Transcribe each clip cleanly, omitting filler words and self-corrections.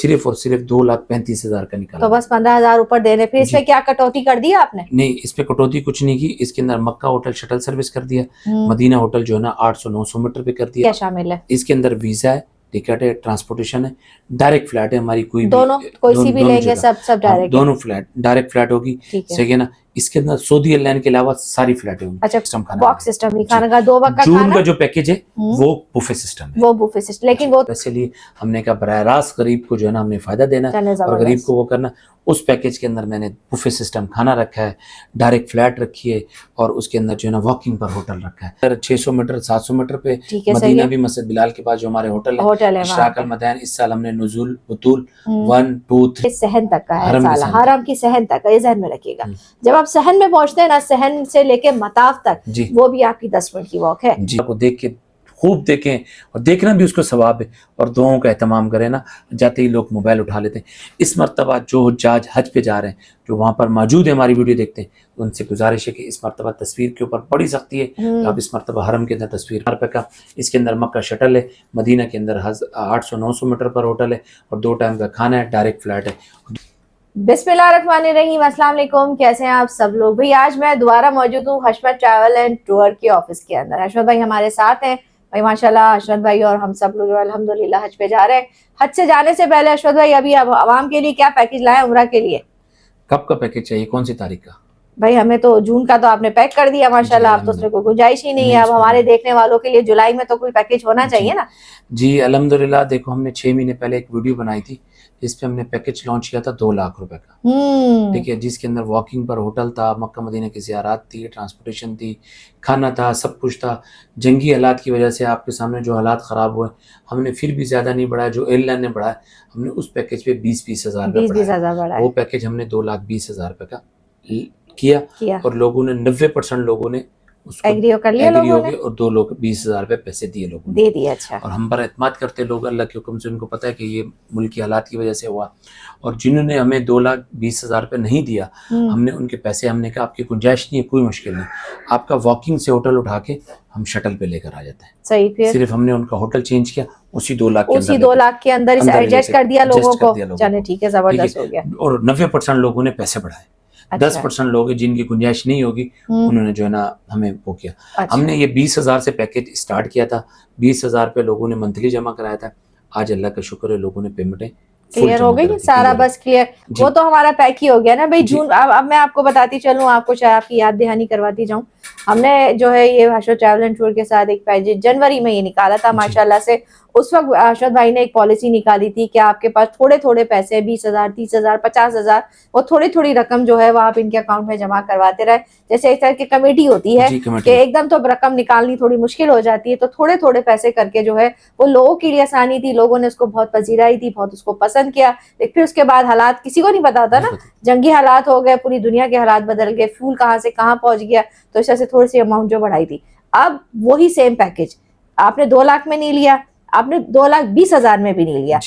सिर्फ और सिर्फ 2,35,000 का निकाला। तो बस 15,000 ऊपर दे रहे, फिर इसमें क्या कटौती कर दी आपने? नहीं, इस पे कटौती कुछ नहीं की। इसके अंदर मक्का होटल शटल सर्विस कर दिया, मदीना होटल जो है ना 800-900 मीटर पे कर दिया। क्या शामिल है इसके अंदर वीजा है, टिकट है, ट्रांसपोर्टेशन है, डायरेक्ट फ्लाइट है हमारी, कोई दोनों कोई सी भी लेंगे सब डायरेक्ट, दोनों फ्लाइट डायरेक्ट फ्लाइट होगी। सही है ना। इसके अंदर सऊदी एयरलाइन के अलावा सारी फ्लाइटें होंगी। अच्छा, सिस्टम खाना बॉक्स सिस्टम ही खाना का 2 वक्त का जून खाना? का जो पैकेज है वो बुफे सिस्टम है, वो बुफे सिस्टम, लेकिन वो वैसे लिए हमने कहा बराह रास्त गरीब को जो है ना हमने फायदा देना है और गरीब को वो करना। उस पैकेज के अंदर मैंने बुफे सिस्टम खाना रखा है, डायरेक्ट फ्लैट रखी है और उसके अंदर जो है ना वॉकिंग पर होटल रखा है। 600 मीटर 700 मीटर पे मदीना भी मस्जिद बिलाल के पास जो हमारे होटल है इशराक अल मदाइन। इस साल हमने नुज़ुल बुतूल 1 2 3 सहन तक का है, हरम की सहन तक का, ये ज़हन में रखिएगा। जब आप सहन में पहुंचते हैं ना, सहन से लेके मताफ तक वो भी आपकी 10 मिनट की वॉक है जी। आपको देख के खूब देखें और देखना भी उसको सवाब है और दुआओं का एहतमाम करें ना। जाते ही लोग मोबाइल उठा लेते हैं। इस मरतबा जो हुज्जाज हज पे जा रहे हैं, जो वहाँ पर मौजूद है, हमारी वीडियो देखते हैं, तो उनसे गुजारिश है कि इस मरतबा तस्वीर के ऊपर बड़ी सख्ती है। तो आप इस मरतबा हरम के अंदर तस्वीर रुपये का, इसके अंदर मक्का शटल है, मदीना के अंदर 800-900 मीटर पर होटल है और 2 टाइम का खाना है, डायरेक्ट फ्लाइट है। बिस्मिल्लाहिर्रहमानिर्रहीम, अस्सलाम वालेकुम, कैसे हैं आप सब लोग। भाई आज मैं दोबारा मौजूद हूँ हशमत ट्रैवल एंड टूर के ऑफिस के अंदर। हशमत भाई हमारे साथ हैं। भाई माशाल्लाह हशमत भाई और हम सब लोग अल्हम्दुलिल्लाह हज पे जा रहे हैं। हज से जाने से पहले हशमत भाई अभी अब आवाम के लिए क्या पैकेज लाए उम्रा के लिए? कब का पैकेज चाहिए, कौन सी तारीख का? भाई हमें तो जून का तो आपने पैक कर दिया माशाल्लाह, अब तो उसमें कोई गुंजाइश ही नहीं है। अब हमारे देखने वालों के लिए जुलाई में तो कोई पैकेज होना चाहिए ना। जी अल्हम्दुलिल्लाह। देखो हमने 6 महीने पहले एक वीडियो बनाई थी जिस पे हमने पैकेज लॉन्च किया था 2 लाख रुपए का, ठीक है, जिसके अंदर वॉकिंग पर होटल था, मक्का मदीना की ज़ियारत थी, ट्रांसपोर्टेशन थी, खाना था, सब कुछ था। जंगी हालात की वजह से आपके सामने जो हालात ख़राब हुए, हमने फिर भी ज़्यादा नहीं बढ़ाया, जो एयरलाइन ने बढ़ाया हमने उस पैकेज पे 20-20 हज़ार रुपये। वो पैकेज हमने 2,20,000 रुपये का किया और लोगों ने 90% लोगों ने एग्री कर लिया लोगों ने और 2 लोग 20,000 रुपये पैसे दिए, लोगों दे दिए। अच्छा। और हम पर एतमाद करते लोग अल्लाह के हुक्म से, उनको पता है कि ये मुल्क की हालात की वजह से हुआ। और जिन्होंने हमें 2,20,000 रुपये नहीं दिया, हमने उनके पैसे, हमने कहा आपकी गुंजाइश नहीं है, कोई मुश्किल नहीं, आपका वॉकिंग से होटल उठा के हम शटल पे लेकर आ जाते हैं। सही, फिर सिर्फ हमने उनका होटल चेंज किया, उसी 2 लाख के अंदर एडजस्ट कर दिया लोगों को। चलिए ठीक है, जबरदस्त हो गया। और 90% लोगों ने पैसे बढ़ाए। 10% लोग जिनकी गुंजाइश नहीं होगी उन्होंने जो है ना हमें वो किया। हमने ये 20,000 से पैकेज स्टार्ट किया था, 20,000 पे लोगों ने मंथली जमा कराया था। आज अल्लाह का शुक्र है लोगों ने पेमेंटें क्लियर हो गई सारा, बस क्लियर। वो तो हमारा पैक ही हो गया ना भाई। जून अब मैं आपको बताती चलूँ, आपको चाहे आपकी याद दहानी करवाती जाऊँ। हमने जो है ये हशमत ट्रैवल एंड टूर के साथ एक पैकेज जनवरी में ये निकाला था माशाल्लाह से। उस वक्त हशमत भाई ने एक पॉलिसी निकाली थी कि आपके पास थोड़े थोड़े पैसे 20,000 30,000 50,000 वो थोड़ी थोड़ी रकम जो है वो आप इनके अकाउंट में जमा करवाते रहे। जैसे एक तरह की कमेटी होती है कि एकदम तो रकम निकालनी थोड़ी मुश्किल हो जाती है, तो थोड़े थोड़े पैसे करके जो है वो लोगों के लिए आसानी थी। लोगों ने उसको बहुत पजीराई थी, बहुत उसको पसंद किया। लेकिन फिर उसके बाद हालात किसी को नहीं पता था ना, जंगी हालात हो गए, पूरी दुनिया के हालात बदल गए, फ्यूल कहाँ से कहाँ पहुंच गया, तो इस वजह से थोड़ी सी अमाउंट जो बढ़ाई थी। अब वही सेम पैकेज आपने 2 लाख में नहीं लिया, आपने 2,20,000 में भी नहीं लिया।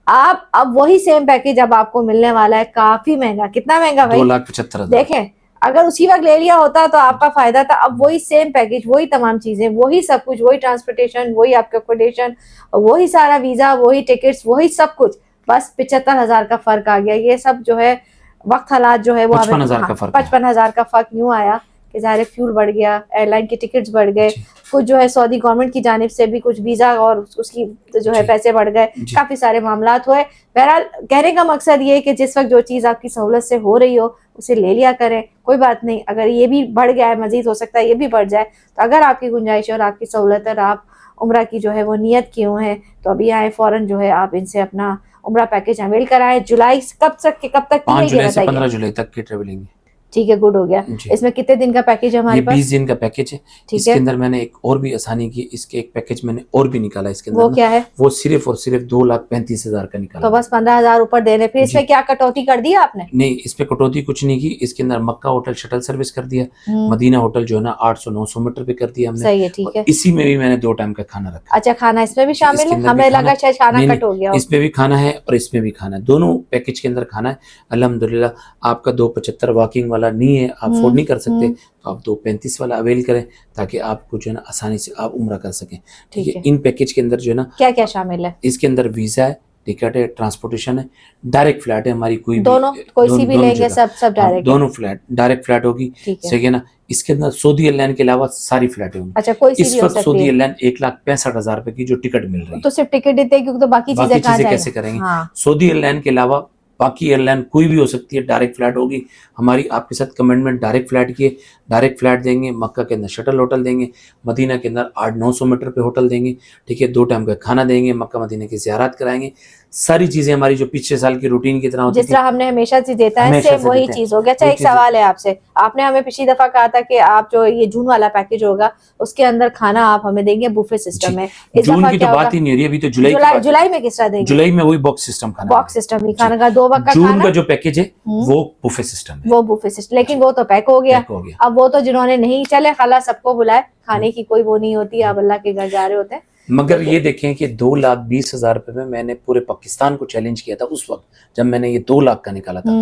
आप अब वही सेम पैकेज अब आपको मिलने वाला है काफी महंगा। कितना महंगा भाई? 2,75,000। देखें, अगर उसी वक्त ले लिया होता तो आपका फायदा था। अब वही सेम पैकेज, वही तमाम चीजें, वही सब कुछ, वही ट्रांसपोर्टेशन, वही आपका अकोमोडेशन, वही सारा वीजा, वही टिकट्स, वही सब कुछ, बस 75,000 का फर्क आ गया। ये सब जो है वक्त हालात जो है वो 55,000 का फर्क यूं आया कि ज़ाहिर फ्यूल बढ़ गया, एयरलाइन के टिकट्स बढ़ गए, कुछ जो है सऊदी गवर्नमेंट की जानिब से भी कुछ वीज़ा और उसकी जो है पैसे बढ़ गए, काफ़ी सारे मामलात हुए। बहरहाल कहने का मकसद ये है कि जिस वक्त जो चीज़ आपकी सहूलत से हो रही हो उसे ले लिया करें, कोई बात नहीं। अगर ये भी बढ़ गया है, मजीद हो सकता है ये भी बढ़ जाए, तो अगर आपकी गुंजाइश और आपकी सहूलत और आप उम्रा की जो है वो नियत किए हैं तो अभी आए फ़ौरन जो है आप इनसे अपना उम्रा पैकेज अवेल कराएं। जुलाई कब तक 5 जुलाई से 15 जुलाई तक की ट्रेवलिंग। ठीक है, गुड हो गया। इसमें कितने दिन का पैकेज है हमारे पास? 20 दिन का पैकेज है। इसके अंदर मैंने एक और भी आसानी की, इसके एक पैकेज मैंने और भी निकाला इसके अंदर। वो क्या है? वो सिर्फ और सिर्फ 2,35,000 का निकाला। तो बस 15,000 ऊपर दे रहे, फिर इसमें क्या कटौती कर दी आपने? नहीं, इस पे कटौती कुछ नहीं की। इसके अंदर मक्का होटल शटल सर्विस कर दिया, मदीना होटल जो है ना 800-900 मीटर पे कर दिया हमने। सही है, ठीक है। इसी में भी मैंने 2 टाइम का खाना रखा। अच्छा, खाना इसमें भी शामिल है? हमें लगा शायद खाना कट हो गया। इसमें भी खाना है और इसमें भी खाना है, दोनों पैकेज के अंदर खाना है। अल्हम्दुलिल्लाह आपका 275 वॉकिंग वाला नहीं है, आप अफोर्ड नहीं कर सकते, तो आप 235 वाला अवेल करें ताकि आपको जो है ना आसानी से आप उम्रा कर सकें। ठीक है। इन पैकेज के अंदर जो है ना क्या क्या शामिल है? इसके अंदर वीजा है, टिकट है, ट्रांसपोर्टेशन है, डायरेक्ट फ्लाइट है हमारी, कोई दोनों कोई सी भी लेंगे सब डायरेक्ट, दोनों फ्लाइट डायरेक्ट फ्लाइट होगी, सही है ना। इसके अंदर सऊदी एयरलाइन के अलावा सारी फ्लाइटें होंगी। अच्छा, कोई सी इस भी हो वक्त सकती सऊदी है। एयरलाइन 1,65,000 रुपए की जो टिकट मिल रही है, तो सिर्फ टिकट देते हैं, क्योंकि तो बाकी चीजें कहाँ जाएंगी, कैसे करेंगे। हाँ। सऊदी एयरलाइन के अलावा बाकी एयरलाइन कोई भी हो सकती है, डायरेक्ट फ्लाइट होगी हमारी। आपके साथ कमिटमेंट डायरेक्ट फ्लाइट की है, डायरेक्ट फ्लाइट देंगे, मक्का के अंदर शटल होटल देंगे, मदीना के अंदर 800-900 मीटर पे होटल देंगे, ठीक है, 2 टाइम का खाना देंगे, मक्का मदीना की ज़ियारत कराएंगे। सारी चीजें हमारी जो पिछले साल की रूटीन की तरह होती जिस तरह हमने हमेशा से देता है, सेम वही चीज हो गया। अच्छा, एक सवाल है आपसे, आपने हमें पिछली दफा कहा था कि आप जो ये जून वाला पैकेज होगा उसके अंदर खाना आप हमें देंगे, बुफे सिस्टम है। इस जून दफा की क्या तो बात ही नहीं हो रही, अभी तो जुलाई में किस तरह देंगे? जुलाई में वही बॉक्स सिस्टम खाना, बॉक्स सिस्टम ही खाना का, 2 वक्त का जून खाना। का जो पैकेज है वो बुफे सिस्टम है, वो बुफे सिस्टम, लेकिन वो तो पैक हो गया। अब वो तो जिन्होंने नहीं चले खाला सबको बुलाए, खाने की कोई वो नहीं होती, आप अल्लाह के घर जा रहे होते हैं। मगर ये देखें कि 2,20,000 रुपए में मैंने पूरे पाकिस्तान को चैलेंज किया था उस वक्त जब मैंने ये 2 लाख का निकाला था।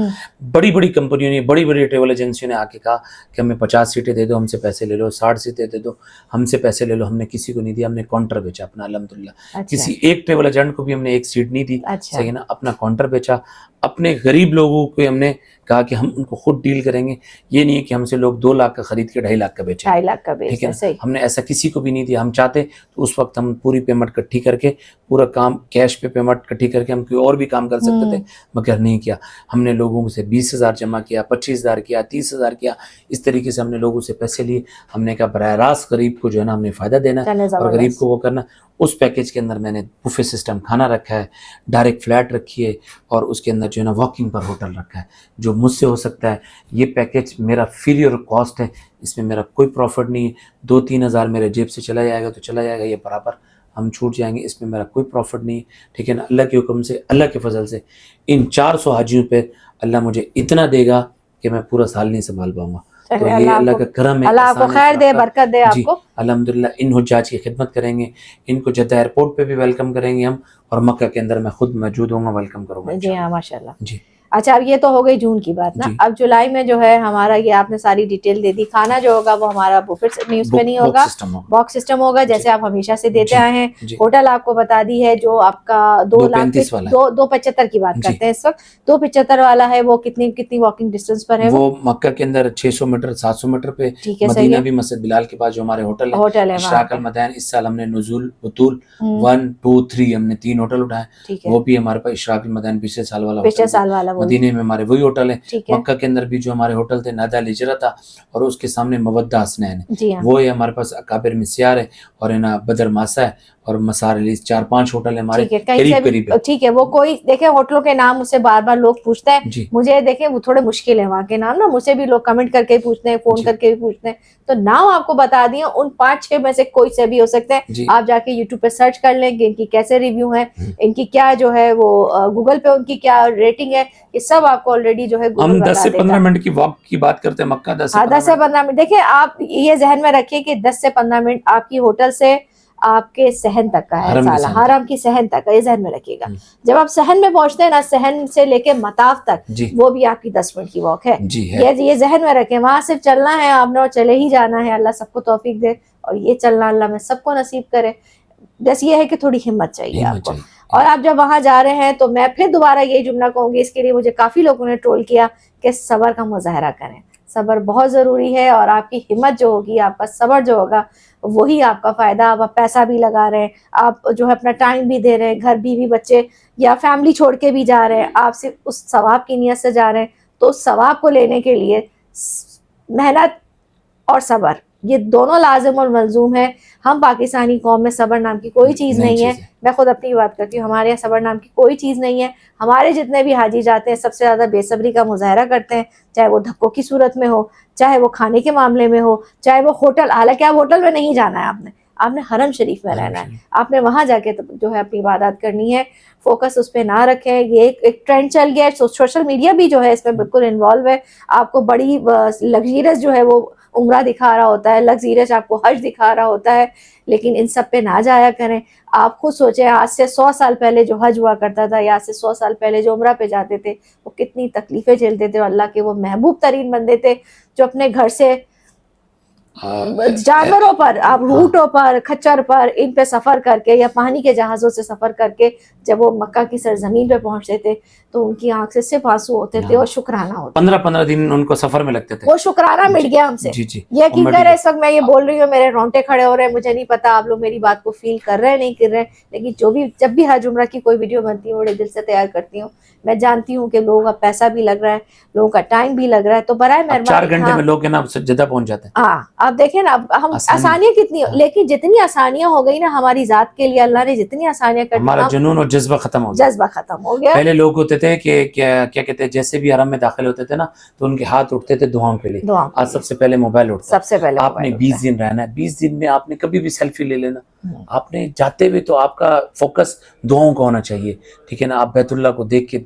बड़ी बड़ी कंपनियों ने, बड़ी बड़ी ट्रेवल एजेंसियों ने आके कहा कि हमें 50 सीटें दे दो, हमसे पैसे ले लो, 60 सीटें दे दो, हमसे पैसे ले लो। हमने किसी को नहीं दिया, हमने काउंटर बेचा अपना, अल्हम्दुलिल्लाह। अच्छा। किसी एक ट्रेवल एजेंट को भी हमने एक सीट नहीं दी, अच्छा। सही ना, अपना काउंटर बेचा। अपने गरीब लोगों को हमने कहा कि हम उनको खुद डील करेंगे, ये नहीं है कि हमसे लोग 2 लाख का खरीद के 2.5 लाख का बेचे, 2.5 लाख का बेच, ठीक है। हमने ऐसा किसी को भी नहीं दिया। हम चाहते तो उस वक्त हम पूरी पेमेंट इकट्ठी करके, पूरा काम कैश पे पेमेंट इकट्ठी करके हम कोई और भी काम कर सकते थे, मगर नहीं किया। हमने लोगों से 20,000 जमा किया, 25,000 किया, 30,000 किया, इस तरीके से हमने लोगों से पैसे लिए। हमने कहा बराह रास्त गरीब को जो है ना हमने फ़ायदा देना और गरीब को वो करना। उस पैकेज के अंदर मैंने बुफे सिस्टम खाना रखा है, डायरेक्ट फ्लैट रखी है, और उसके अंदर जो है ना वॉकिंग पर होटल रखा है। जो मुझसे हो सकता है, ये पैकेज मेरा फ्री और कॉस्ट है, इसमें मेरा कोई प्रॉफिट नहीं है। 2-3 हज़ार मेरे जेब से चला जाएगा तो चला जाएगा, ये बराबर हम छूट जाएंगे, इसमें मेरा कोई प्रॉफिट नहीं है, ठीक है ना। अल्लाह के हुक्म से, अल्लाह के फजल से इन 400 हाजियों पे अल्लाह मुझे इतना देगा कि मैं पूरा साल नहीं संभाल पाऊंगा। तो ये अल्लाह का करम है, अल्लाह आपको खैर दे, बरकत दे आपको। अल्हम्दुलिल्लाह इन हुज्जाज की खिदमत करेंगे, इनको जद्दा एयरपोर्ट पे भी वेलकम करेंगे हम, और मक्का के अंदर मैं खुद मौजूद होऊंगा, वेलकम करूंगा। जी हाँ, माशाल्लाह जी। अच्छा, अब ये तो हो गई जून की बात ना। अब जुलाई में जो है हमारा, ये आपने सारी डिटेल दे दी। खाना जो होगा वो हमारा बुफे न्यूज़ पे नहीं होगा, बॉक्स सिस्टम होगा जैसे आप हमेशा से देते आए हैं। होटल आपको बता दी है जो आपका 2,75,000 की बात करते हैं इस वक्त। 2,75,000 वाला है, वो कितनी वॉकिंग डिस्टेंस पर है? वो मक्का के अंदर 600 मीटर 700 मीटर पे, ठीक है, मदीना भी मस्जिद बिलाल के पास जो हमारे होटल है इशराक अल मदाइन। इस साल हमने नुज़ुल बुतूल 1, 2, 3 हमने 3 होटल उठाए, वो भी हमारे पास इशराक अल मदाइन पिछले साल वाला मदीने में हमारे वही होटल है। मक्का के अंदर भी जो हमारे होटल थे, नादा लिजरा था, और उसके सामने मवद्दा हसनैन है, वो है हमारे पास। अकाबिर मिस्यार है, और है ना बदर मासा है, और मसार अली, 4-5 होटल है हमारे करीब। ठीक है, वो कोई देखे होटलों के नाम मुझसे बार बार लोग पूछते हैं, मुझे देखे वो थोड़े मुश्किल है वहाँ के नाम ना, मुझसे भी लोग कमेंट करके पूछते हैं, फोन करके भी पूछते हैं, तो नाम आपको बता दिए। उन 5-6 में से कोई से भी हो सकते हैं। आप जाके यूट्यूब पे सर्च कर लें कि इनकी कैसे रिव्यू है, इनकी क्या जो है वो गूगल पे उनकी क्या रेटिंग है, ये सब आपको ऑलरेडी जो है हम 10 से 15 मिनट की वॉक की बात करते हैं मक्का, 10 से 15 मिनट। देखिए, आप ये जहन में रखिए कि 10 से 15 मिनट आपकी होटल से आपके सहन तक का है, साला हरम की सहन तक का, ये जहन में रखिएगा। जब आप सहन में पहुंचते हैं ना, सहन से लेके मताफ तक वो भी आपकी 10 मिनट की वॉक है। ये जहन में रखें, वहां सिर्फ चलना है आपने और चले ही जाना है। अल्लाह सबको तौफीक दे, और ये चलना अल्लाह में सबको नसीब करे। बस ये है कि थोड़ी हिम्मत चाहिए आपको। और आप जब वहां जा रहे हैं, तो मैं फिर दोबारा यही जुमला कहूंगी, इसके लिए मुझे काफी लोगों ने ट्रोल किया कि सब्र का मुजाहरा करें। सब्र बहुत ज़रूरी है, और आपकी हिम्मत जो होगी, आपका सब्र जो होगा, वही आपका फ़ायदा। आप पैसा भी लगा रहे हैं, आप जो है अपना टाइम भी दे रहे हैं, घर बीवी बच्चे या फैमिली छोड़ के भी जा रहे हैं, आप सिर्फ उस सवाब की नीयत से जा रहे हैं। तो उस सवाब को लेने के लिए मेहनत और सब्र, ये दोनों लाजिम और मलजूम है। हम पाकिस्तानी कौम में सब्र नाम की कोई चीज़ नहीं है। मैं खुद अपनी बात करती हूँ, हमारे यहाँ सब्र नाम की कोई चीज़ नहीं है। हमारे जितने भी हाजी जाते हैं, सबसे ज़्यादा बेसब्री का मुजाहरा करते हैं, चाहे वो धक्कों की सूरत में हो, चाहे वो खाने के मामले में हो, चाहे वो होटल। हालांकि आप होटल में नहीं जाना है, आपने हरम शरीफ में रहना है, आपने वहाँ जाके जो है अपनी इबादत करनी है। फोकस उस पर ना रखें। ये एक ट्रेंड चल गया है, सोशल मीडिया भी जो है इसमें बिल्कुल इन्वॉल्व है। आपको बड़ी लग्जरियस जो है वो उम्रा दिखा रहा होता है, लग्जरियस आपको हज दिखा रहा होता है, लेकिन इन सब पे ना जाया करें। आप खुद सोचें, आज से 100 साल पहले जो हज हुआ करता था, या आज से 100 साल पहले जो उम्रा पे जाते थे, वो कितनी तकलीफें झेलते थे। अल्लाह के वो महबूब तरीन बंदे थे जो अपने घर से जानवरों पर, आप ऊँटों पर, खच्चर पर, इन पे सफ़र करके या पानी के जहाज़ों से सफ़र करके جب وہ مکہ کی سرزمین پہ پہنچتے تھے تو ان کی آنکھ سے صرف آنسو ہوتے تھے اور شکرانہ ہوتا. 15 دن ان کو سفر میں لگتے تھے. وہ شکرانہ مٹ گیا ہم سے. یقین کریں اس وقت میں یہ بول رہی ہوں میرے رونٹے کھڑے ہو رہے ہیں. مجھے نہیں پتا آپ لوگ میری بات کو فیل کر رہے ہیں نہیں کر رہے, لیکن جب بھی حج عمرہ کی کوئی ویڈیو بنتی ہے بڑے دل سے تیار کرتی ہوں. میں جانتی ہوں کہ لوگوں کا پیسہ بھی لگ رہا ہے, لوگوں کا ٹائم بھی لگ رہا ہے, تو برائے مہربانی 4 گھنٹے میں لوگ نا جدہ پہنچ جاتے ہیں. ہاں آپ دیکھیں نا ہم آسانیاں کتنی, لیکن جتنی آسانیاں ہو گئی نا ہماری ذات کے لیے اللہ نے جتنی آسانیاں کر دی, ہمارا جنون اور جذبہ ختم ہو گیا. جذبہ ختم ہو گیا. پہلے لوگ ہوتے تھے کہ کیا کہتے ہیں, جیسے بھی حرم میں داخل ہوتے تھے نا تو ان کے ہاتھ اٹھتے تھے دعاؤں کے لیے. آج سب سے پہلے موبائل اٹھتا ہے. سب سے پہلے آپ نے 20 دن رہنا ہے, 20 دن میں آپ نے کبھی بھی سیلفی لے لینا. آپ نے جاتے ہوئے تو آپ کا فوکس دعاؤں کا ہونا چاہیے, ٹھیک ہے نا. آپ بیت اللہ کو دیکھ کے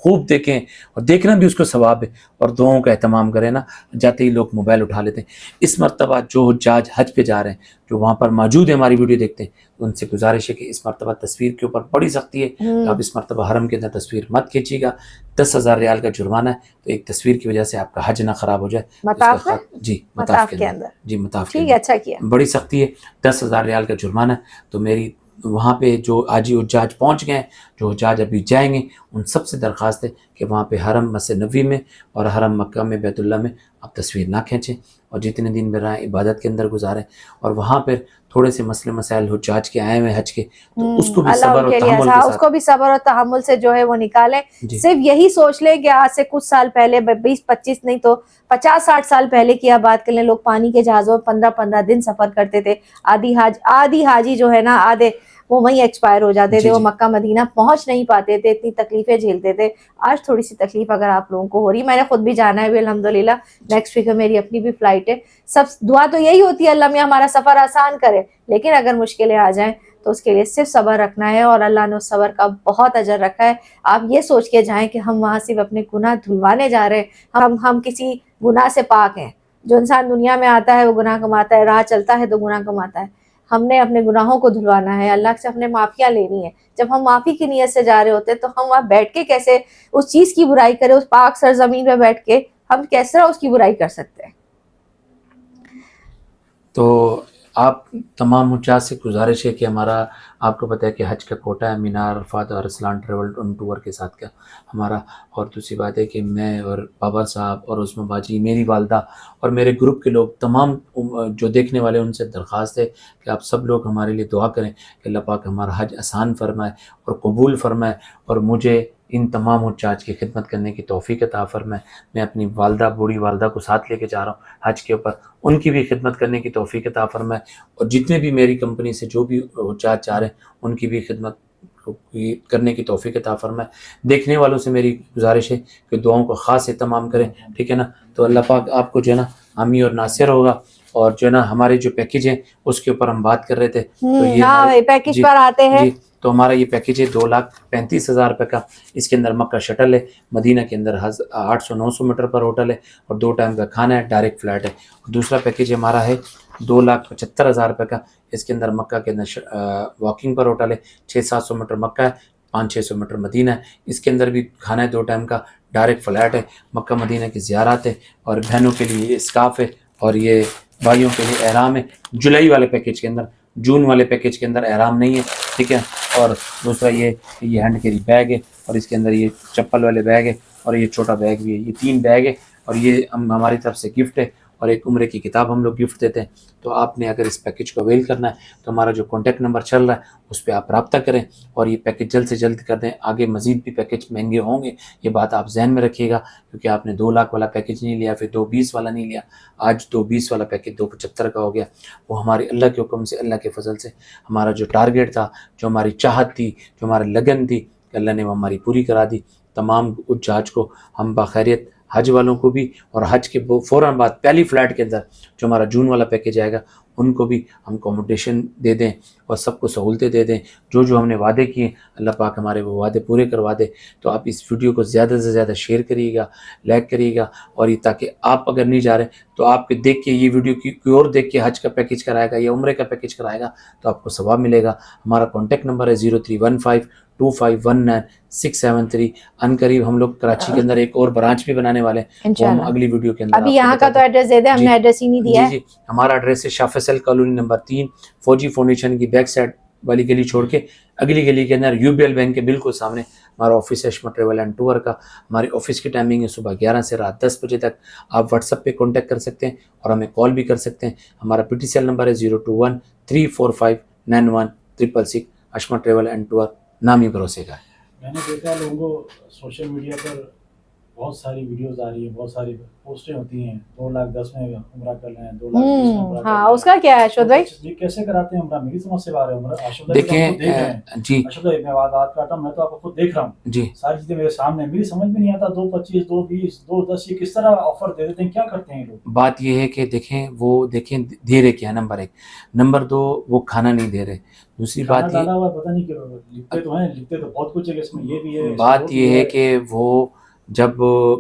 خوب دیکھیں, اور دیکھنا بھی اس کو ثواب ہے, اور دعاؤں کا اہتمام کریں نا. جاتے ہی لوگ موبائل اٹھا لیتے ہیں. اس مرتبہ جو حجاج حج پہ جا رہے ہیں, جو وہاں پر موجود ہیں, ہماری ویڈیو دیکھتے ہیں, ان سے گزارش ہے کہ اس مرتبہ تصویر کے اوپر بڑی سختی ہے. آپ اس مرتبہ حرم کے اندر تصویر مت کھینچیے گا. 10,000 ریال کا جرمانہ ہے, تو ایک تصویر کی وجہ سے آپ کا حج نہ خراب ہو جائے. مطاف ہے, جی مطاف کے اندر, جی مطاف کے اندر. اچھا کیا, بڑی سختی ہے, 10,000 ریال کا جرمانہ ہے. تو میری وہاں پہ جو حاجی حجاج پہنچ گئے ہیں, جو حجاج ابھی جائیں گے, ان سب سے درخواست ہے کہ وہاں پہ حرم مسجد نبوی میں اور حرم مکہ میں بیت اللہ میں آپ تصویر نہ کھینچیں, اور جتنے دن میں رہیں عبادت کے اندر گزاریں. اور وہاں پہ تھوڑے سے مسئلے مسائل حجاج کے آئے ہوئے حج کے, تو اس کو بھی صبر اور تحمل کے ساتھ, اس کو بھی صبر اور تحمل سے جو ہے وہ نکالیں. صرف یہی سوچ لیں کہ آج سے کچھ سال پہلے 20-25 نہیں تو 50-60 سال پہلے کی آپ بات کر لیں, لوگ پانی کے جہازوں 15-15 دن سفر کرتے تھے. آدھی حاجی جو ہے نا, آدھے وہ وہیں ایکسپائر ہو جاتے تھے, وہ مکہ مدینہ پہنچ نہیں پاتے تھے, اتنی تکلیفیں جھیلتے تھے. آج تھوڑی سی تکلیف اگر آپ لوگوں کو ہو رہی, میں نے خود بھی جانا ہے الحمدللہ, نیکسٹ ویک میری اپنی بھی فلائٹ ہے. سب دعا تو یہی ہوتی ہے اللہ میاں ہمارا سفر آسان کرے, لیکن اگر مشکلیں آ جائیں تو اس کے لیے صرف صبر رکھنا ہے, اور اللہ نے اس صبر کا بہت اجر رکھا ہے. آپ یہ سوچ کے جائیں کہ ہم وہاں صرف اپنے گناہ دھلوانے جا رہے ہیں, ہم کسی گناہ سے پاک ہیں. جو انسان دنیا میں آتا ہے وہ گناہ کماتا ہے, راہ چلتا ہے تو گناہ کماتا ہے. ہم نے اپنے گناہوں کو دھلوانا ہے, اللہ سے اپنے معافیاں لینی ہے. جب ہم معافی کی نیت سے جا رہے ہوتے ہیں تو ہم وہاں بیٹھ کے کیسے اس چیز کی برائی کریں, اس پاک سرزمین پہ بیٹھ کے ہم کس طرح اس کی برائی کر سکتے ہیں. تو آپ تمام حجاج سے گزارش ہے کہ ہمارا, آپ کو پتہ ہے کہ حج کا کوٹا ہے مینار عرفات اور ارسلان ٹریول ان ٹور کے ساتھ کا ہمارا. اور دوسری بات ہے کہ میں اور بابا صاحب اور عثمان باجی, میری والدہ اور میرے گروپ کے لوگ تمام جو دیکھنے والے, ان سے درخواست ہے کہ آپ سب لوگ ہمارے لیے دعا کریں کہ اللہ پاک ہمارا حج آسان فرمائے اور قبول فرمائے, اور مجھے ان تمام حجاج کی خدمت کرنے کی توفیق عطا فرمائے. میں اپنی والدہ, بوڑھی والدہ کو ساتھ لے کے جا رہا ہوں حج کے اوپر, ان کی بھی خدمت کرنے کی توفیق عطا فرمائے. اور جتنے بھی میری کمپنی سے جو بھی حجاج جا رہے ہیں ان کی بھی خدمت کرنے کی توفیق عطا فرمائے. دیکھنے والوں سے میری گزارش ہے کہ دعاؤں کو خاص اہتمام کریں, ٹھیک ہے نا. تو اللہ پاک آپ کو جو ہے نا حامی اور ناصر ہوگا. اور جو ہے نا ہمارے جو پیکیج ہیں اس کے اوپر ہم بات کر رہے تھے, تو یہ پیکیج پر آتے ہیں. تو ہمارا یہ پیکیج ہے 2,35,000 روپے کا. اس کے اندر مکہ شٹل ہے, مدینہ کے اندر 800-900 میٹر پر ہوٹل ہے, اور 2 ٹائم کا کھانا ہے, ڈائریکٹ فلائٹ ہے. اور دوسرا پیکیج ہمارا ہے 2,75,000 روپے کا. اس کے اندر مکہ کے اندر واکنگ پر ہوٹل ہے, 600-700 میٹر مکہ ہے, 500-600 میٹر مدینہ ہے. اس کے اندر بھی کھانا ہے 2 ٹائم کا, ڈائریکٹ فلائٹ ہے, مکہ مدینہ کی زیارات ہے, اور بہنوں کے لیے یہ اسکارف ہے, اور یہ بھائیوں کے لیے احرام ہے. جولائی والے پیکیج کے اندر, جون والے پیکیج کے اندر احرام نہیں ہے, ٹھیک ہے. اور دوسرا یہ ہینڈ کیری بیگ ہے, اور اس کے اندر یہ چپل والے بیگ ہے, اور یہ چھوٹا بیگ بھی ہے. یہ 3 بیگ ہے, اور یہ ہماری طرف سے گفٹ ہے, اور ایک عمرے کی کتاب ہم لوگ گفٹ دیتے ہیں. تو آپ نے اگر اس پیکیج کو اویل کرنا ہے تو ہمارا جو کانٹیکٹ نمبر چل رہا ہے اس پہ آپ رابطہ کریں, اور یہ پیکیج جلد سے جلد کر دیں. آگے مزید بھی پیکیج مہنگے ہوں گے, یہ بات آپ ذہن میں رکھیے گا, کیونکہ آپ نے 2 لاکھ والا پیکیج نہیں لیا, پھر 220 والا نہیں لیا. آج 220 والا پیکیج 275 کا ہو گیا. وہ ہمارے اللہ کے حکم سے, اللہ کے فضل سے ہمارا جو ٹارگیٹ تھا, جو ہماری چاہت تھی, جو ہماری لگن تھی, کہ اللہ نے وہ ہماری پوری کرا دی. تمام حجاج کو ہم باخیریت, حج والوں کو بھی, اور حج کے فوراً بعد پہلی فلائٹ کے اندر جو ہمارا جون والا پیکیج آئے گا ان کو بھی ہم اکوموڈیشن دے دیں, اور سب کو سہولتیں دے دیں. جو ہم نے وعدے کیے اللہ پاک ہمارے وہ وعدے پورے کروا دے. تو آپ اس ویڈیو کو زیادہ سے زیادہ شیئر کریے گا, لائک کریے گا, اور یہ تاکہ آپ اگر نہیں جا رہے تو آپ کے دیکھ کے یہ ویڈیو کوئی اور دیکھ کے حج کا پیکیج کرائے گا یا عمرے کا پیکیج کرائے گا تو آپ کو ثواب ملے گا. ہمارا کانٹیکٹ نمبر ہے 0315251973. ان قریب ہم لوگ کراچی کے اندر ایک اور برانچ بھی بنانے والے ہیں, وہ ہم اگلی ویڈیو کے اندر. ابھی یہاں کا تو ایڈریس دے دیں, ہم نے ایڈریس ہی نہیں دیا ہے. جی, ہمارا ایڈریس ہے شاہ فیصل کالونی نمبر 3, فوجی فاؤنڈیشن کی بیک سائڈ वाली गली छोड़ के अगली गली के अंदर UBL बैंक के बिल्कुल सामने हमारा ऑफिस है अशमा ट्रैवल एंड टूर का। हमारी ऑफिस की टाइमिंग है सुबह 11 से रात 10 बजे तक। आप व्हाट्सएप पे कांटेक्ट कर सकते हैं और हमें कॉल भी कर सकते हैं। हमारा PTCL नंबर है 021-345-91-666। अशमा ट्रैवल एंड टूर नाम ही भरोसे का है। मैंने देखा लोगों को सोशल मीडिया पर बहुत सारी वीडियोस आ रही है, बहुत सारी पोस्टें होती हैं, 2,10,000 में उम्रा कर लें, 2,20,000 में उम्रा कर हाँ लें। उसका क्या है अशोक भाई? ये कैसे कराते हैं उम्रा? मेरी समझ से बाहर है उम्रा। अशोक भाई देखें तो देख रहे हैं। जी अशोक भाई मैं बात काटा, मैं तो आपको खुद देख रहा हूँ, जी सारी चीजें मेरे सामने, मेरी समझ में नहीं आता 2,25, 2,20, 2,10 ये किस तरह ऑफर दे देते हैं, क्या करते हैं लोग? बात ये है कि देखें दे रहे क्या है, नंबर 1। नंबर 2 वो खाना नहीं दे रहे। दूसरी खाना बात डाला हुआ पता नहीं क्यों, लिखते तो हैं, लिखते तो बहुत कुछ है, इसमें ये भी है, बात ये है कि वो जब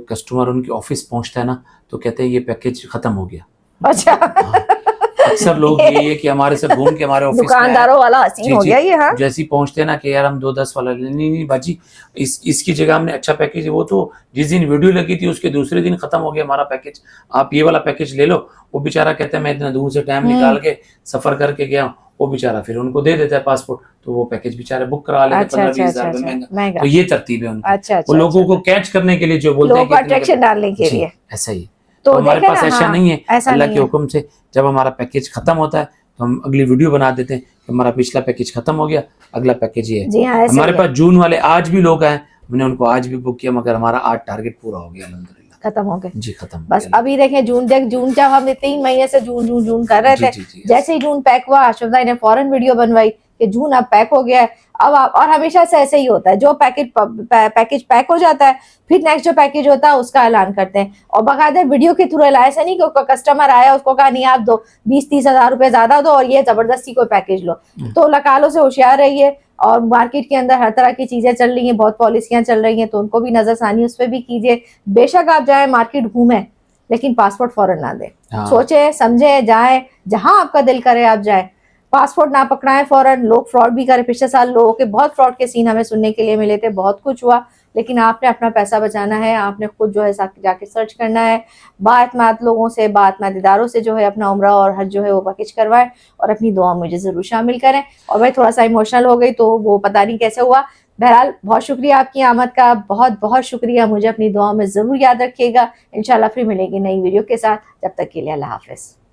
कस्टमर उनके ऑफिस पहुंचता है ना तो कहते हैं ये पैकेज खत्म हो गया। अच्छा अक्सर लोग ये है कि हमारे से घूम के हमारे ऑफिस में दुकानदारों वाला हसीन हो गया ये। हाँ जैसे ही पहुंचते हैं ना कि यार हम 2,10 वाला नहीं बाजी, इसकी जगह हमने अच्छा पैकेज है, वो तो जिस दिन वीडियो लगी थी उसके दूसरे दिन खत्म हो गया हमारा पैकेज, आप ये वाला पैकेज ले लो। वो बेचारा कहता है मैं इतना दूर से टाइम निकाल के सफर करके गया हूँ, वो बेचारा फिर उनको दे देता है पासपोर्ट, तो वो पैकेज बेचारे बुक करा लेते हैं 15-20 हज़ार में महंगा। तो ये तरतीब है उनकी। अच्छा वो लोगों को कैच करने के लिए जो बोलते हैं लोगों को अट्रैक्शन डालने के लिए, ऐसा ही। तो हमारे देखें पास ना, ऐसा हाँ, नहीं है, ऐसा अल्लाह नहीं के है। हुक्म से जब हमारा पैकेज खत्म होता है तो हम अगली वीडियो बना देते हैं कि हमारा पिछला पैकेज खत्म हो गया, अगला पैकेज ये जी हाँ, है। ऐसा हमारे ही है। पास जून वाले आज भी लोग आए, हमने उनको आज भी बुक किया, मगर हमारा आज टारगेट पूरा हो गया अल्हम्दुलिल्लाह, खत्म हो गए जी खत्म हो बस। गया। अभी देखें जून जब हम 3 महीने से जून कर रहे जी, थे, जी, जी, जैसे ही जून पैक हुआ अशोक भाई ने फौरन वीडियो बनवाई कि जून अब पैक हो गया है। अब आप, और हमेशा से ऐसे ही होता है, जो पैकेज पैक हो जाता है फिर नेक्स्ट जो पैकेज होता है उसका ऐलान करते हैं, और बाकायदा वीडियो के थ्रू ऐसा नहीं कि कस्टमर आया उसको कहा नहीं आप दो 20-30 हज़ार रुपए ज्यादा दो और ये जबरदस्ती कोई पैकेज लो। तो लकालों से होशियार रहिए, और मार्केट के अंदर हर तरह की चीजें चल रही हैं, बहुत पॉलिसियां चल रही हैं, तो उनको भी नजरसानी उस पर भी कीजिए। बेशक आप जाए मार्केट घूमें लेकिन पासपोर्ट फौरन ना दें, हाँ। सोचे समझे जाए, जहां आपका दिल करे आप जाए, पासपोर्ट ना पकड़ाएं फौरन। लोग फ्रॉड भी करे, पिछले साल लोगों के बहुत फ्रॉड के सीन हमें सुनने के लिए मिले थे, बहुत कुछ हुआ, लेकिन आपने अपना पैसा बचाना है, आपने खुद जो है जाके सर्च करना है, बाएतमाद लोगों से, बाएतमाद इदारों से जो है अपना उम्रा और हज जो है वो पैकेज करवाएं, और अपनी दुआ में मुझे ज़रूर शामिल करें। और भाई थोड़ा सा इमोशनल हो गई तो वो पता नहीं कैसे हुआ, बहरहाल बहुत शुक्रिया आपकी आमद का, बहुत बहुत शुक्रिया। मुझे अपनी दुआ में ज़रूर याद रखिएगा। इंशाल्लाह फिर मिलेगी नई वीडियो के साथ, जब तक के लिए अल्लाह हाफ़िज़।